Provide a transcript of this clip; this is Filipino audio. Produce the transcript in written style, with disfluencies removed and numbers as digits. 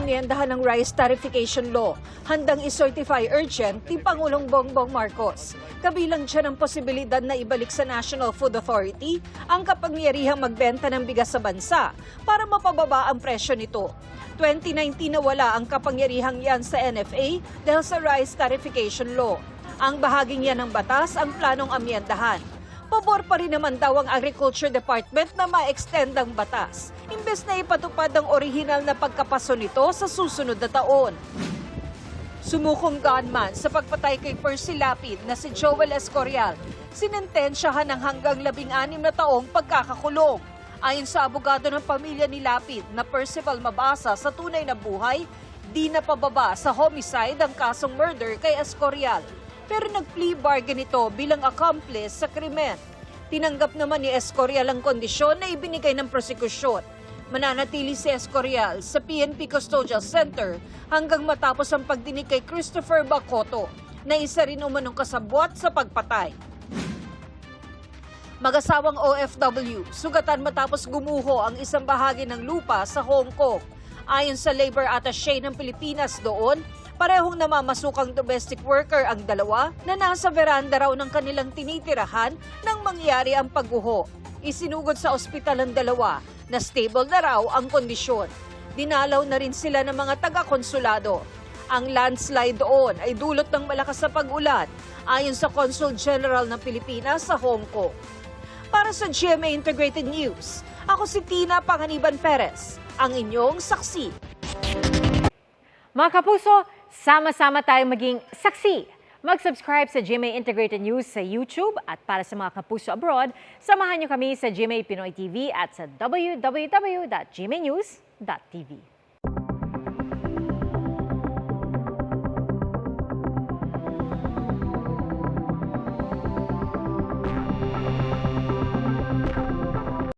amyendahan ng rice tarification law. Handang i-certify urgent ni Pangulong Bongbong Marcos. Kabilang dyan ang posibilidad na ibalik sa National Food Authority ang kapangyarihang magbenta ng bigas sa bansa para mapababa ang presyo nito. 2019 nawala ang kapangyarihang yan sa NFA dahil sa rice tarification law. Ang bahaging yan ng batas ang planong amyendahan. Pabor pa rin naman daw ang Agriculture Department na ma-extend ang batas, imbes na ipatupad ang orihinal na pagkapaso nito sa susunod na taon. Sumukong gunman sa pagpatay kay Percy Lapid na si Joel Escorial, sinentensyahan ng hanggang 16 na taong pagkakakulong. Ayon sa abogado ng pamilya ni Lapid na Percival Mabasa sa tunay na buhay, di na pababa sa homicide ang kasong murder kay Escorial. Pero nag-plea bargain ito bilang accomplice sa krimen. Tinanggap naman ni Escorial ang kondisyon na ibinigay ng prosekusyon. Mananatili si Escorial sa PNP Custodial Center hanggang matapos ang pagdinig kay Christopher Bacoto na isa rin umanong kasabwat sa pagpatay. Mag-asawang OFW, sugatan matapos gumuho ang isang bahagi ng lupa sa Hong Kong. Ayon sa Labor Attaché ng Pilipinas doon, parehong namamasukang domestic worker ang dalawa na nasa veranda raw ng kanilang tinitirahan nang mangyari ang pagguho. Isinugod sa ospital ang dalawa na stable na raw ang kondisyon. Dinalaw na rin sila ng mga taga-konsulado. Ang landslide doon ay dulot ng malakas na pag-ulan ayon sa Consul General ng Pilipinas sa Hong Kong. Para sa GMA Integrated News, ako si Tina Panganiban Perez, ang inyong saksi. Mga kapuso, sama-sama tayong maging saksi. Mag-subscribe sa GMA Integrated News sa YouTube at para sa mga kapuso abroad, samahan niyo kami sa GMA Pinoy TV at sa www.gmanews.tv.